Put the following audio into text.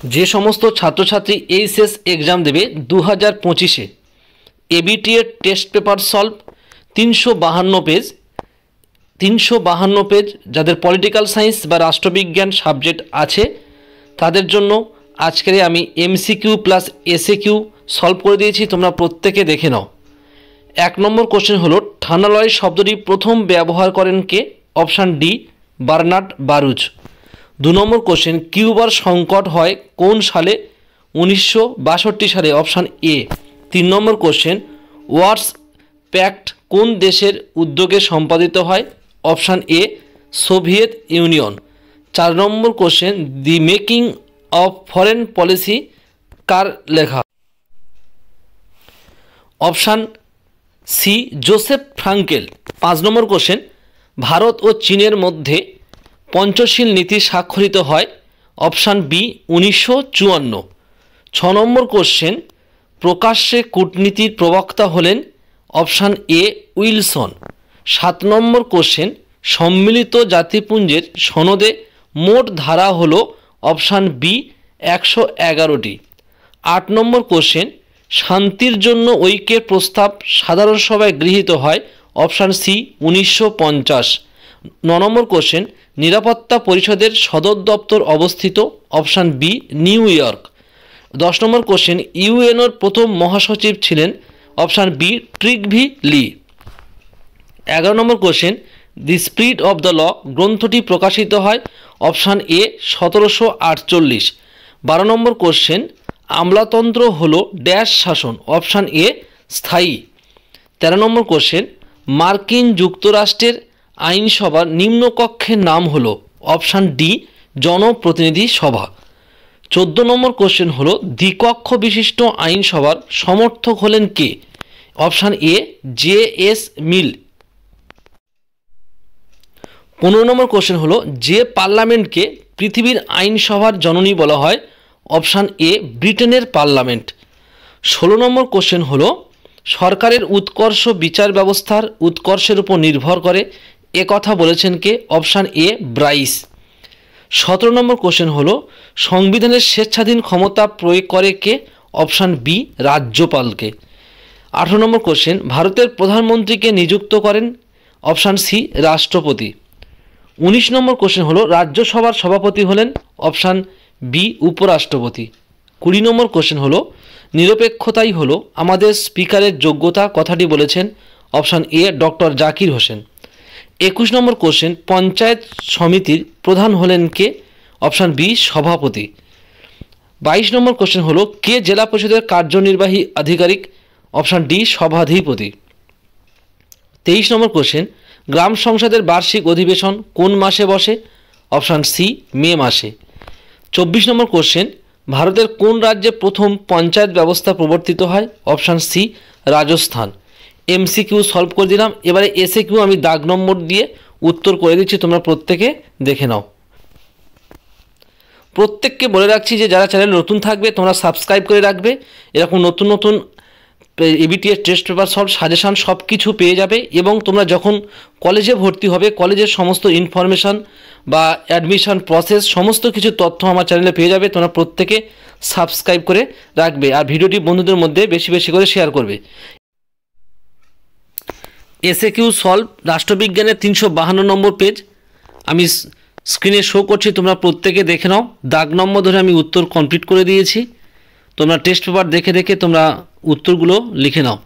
যে সমস্ত ছাত্রছাত্রী এইচএস এক্সাম দেবে 2025-এ এবিটি এর টেস্ট পেপার সলভ 352 পেজ যাদের পলিটিক্যাল সায়েন্স বা রাষ্ট্রবিজ্ঞান সাবজেক্ট আছে তাদের জন্য আজকের আমি এমসিকিউ প্লাস এসএকিউ সলভ করে দিয়েছি। তোমরা প্রত্যেকে দেখে নাও। 1 নম্বর কোশ্চেন হলো ঠান্ডালয় শব্দটি প্রথম ব্যবহার করেন কে? Option D Bernard Baruch. 2 নম্বর কোশ্চেন কিউবার সংকট হয় কোন সালে? 1962 সালে, অপশান এ। 3 নম্বর কোশ্চেন ওয়ার্স প্যাক্ট কোন দেশের উদ্যোগে সম্পাদিত হয়? Option A Soviet Union. 4 নম্বর question the making of foreign policy কার লেখা? Option C Joseph Frankel. 5 নম্বর কোশ্চেন ভারত ও চীনের মধ্যে পঞ্চশীল নীতি স্বাক্ষরিত হয়? Option B 1954। 6 নম্বর কোশ্চেন প্রকাশ্যে কূটনীতির প্রবক্তা হলেন? Option A Wilson. 7 নম্বর কোশ্চেন সম্মিলিত জাতিপুঞ্জের সনদে মোট ধারা হলো? অপশান বি 111টি। 8 নম্বর কোশ্চেন শান্তির জন্য ঐক্যের প্রস্তাব সাধারণ সভায় গৃহীত হয়? Option C 1950। 9 নম্বর কোশ্চেন নিরাপত্তা পরিষদের সদর দপ্তর অবস্থিত? Option B New York. 10 নম্বর কোশ্চেন ইউএনওর প্রথম মহাসচিব ছিলেন? Option B Trygve Lie. 11 নম্বর question the spirit of the law গ্রন্থটি প্রকাশিত হয়? অপশান এ 1748। 12 নম্বর কোশ্চেন আমলাতন্ত্র হলো ড্যাশ শাসন? অপশান এ স্থায়ী। 13 নম্বর কোশ্চেন মার্কিন যুক্তরাষ্ট্রের আইনসভার নিম্নকক্ষের নাম হলো? অপশান ডি জনপ্রতিনিধি সভা। 14 নম্বর কোশ্চেন হলো দ্বিকক্ষ বিশিষ্ট আইনসভার সমর্থক হলেন কে? Option A J S Mill. 15 নম্বর কোশ্চেন হলো যে পার্লামেন্টকে পৃথিবীর আইনসভার জননী বলা হয়? অপশান এ ব্রিটেনের পার্লামেন্ট। 16 নম্বর কোশ্চেন হলো সরকারের উৎকর্ষ বিচার ব্যবস্থার উৎকর্ষের উপর নির্ভর করে এ কথা বলেছেন কে? Option A Bryce. 17 নম্বর কোশ্চেন হলো সংবিধানের স্বেচ্ছাধীন ক্ষমতা প্রয়োগ করে কে? অপশান বি রাজ্যপালকে। 18 নম্বর কোশ্চেন ভারতের প্রধানমন্ত্রীকে নিযুক্ত করেন? অপশান সি রাষ্ট্রপতি। 19 নম্বর কোশ্চেন হলো রাজ্যসভার সভাপতি হলেন? অপশান বি উপরাষ্ট্রপতি। 20 নম্বর কোশ্চেন হলো নিরপেক্ষতাই হলো আমাদের স্পিকারের যোগ্যতা কথাটি বলেছেন? Option a doctor Zakir Hossain. 21 number question panchayat সমিতির প্রধান হলেন কে? অপশান বি সভাপতি। 22 নম্বর কোশ্চেন হলো কে জেলা পরিষদের কার্যনির্বাহী আধিকারিক? অপশান ডি সভাধিপতি। 23 নম্বর কোশ্চেন গ্রাম সংসদের বার্ষিক অধিবেশন কোন মাসে বসে? অপশান সি মে মাসে। 24 নম্বর কোশ্চেন ভারতের কোন রাজ্যে প্রথম পঞ্চায়েত ব্যবস্থা প্রবর্তিত হয়? Option C Rajasthan. MCQ solve করে দিলাম। এবারে এসএকিউ আমি দাগ নম্বর দিয়ে উত্তর করে দিচ্ছি, তোমরা প্রত্যেকে দেখে নাও। প্রত্যেককে বলে রাখছি যে যারা চ্যানেল নতুন থাকবে তোমরা সাবস্ক্রাইব করে রাখবে। এরকম নতুন নতুন এবিটি এর টেস্ট পেপার সলভ সাজেশান সব কিছু পেয়ে যাবে এবং তোমরা যখন কলেজে ভর্তি হবে কলেজের সমস্ত ইনফরমেশান বা অ্যাডমিশন প্রসেস সমস্ত কিছু তথ্য আমার চ্যানেলে পেয়ে যাবে। তোমরা প্রত্যেকে সাবস্ক্রাইব করে রাখবে আর ভিডিওটি বন্ধুদের মধ্যে বেশি বেশি করে শেয়ার করবে। এসএকিউ সলভ রাষ্ট্রবিজ্ঞানের 352 নম্বর পেজ আমি স্ক্রিনে শো করছি, তোমরা প্রত্যেকে দেখে নাও। দাগ নম্বর ধরে আমি উত্তর কমপ্লিট করে দিয়েছি। তোমরা টেস্ট পেপার দেখে দেখে তোমরা উত্তরগুলো লিখে নাও।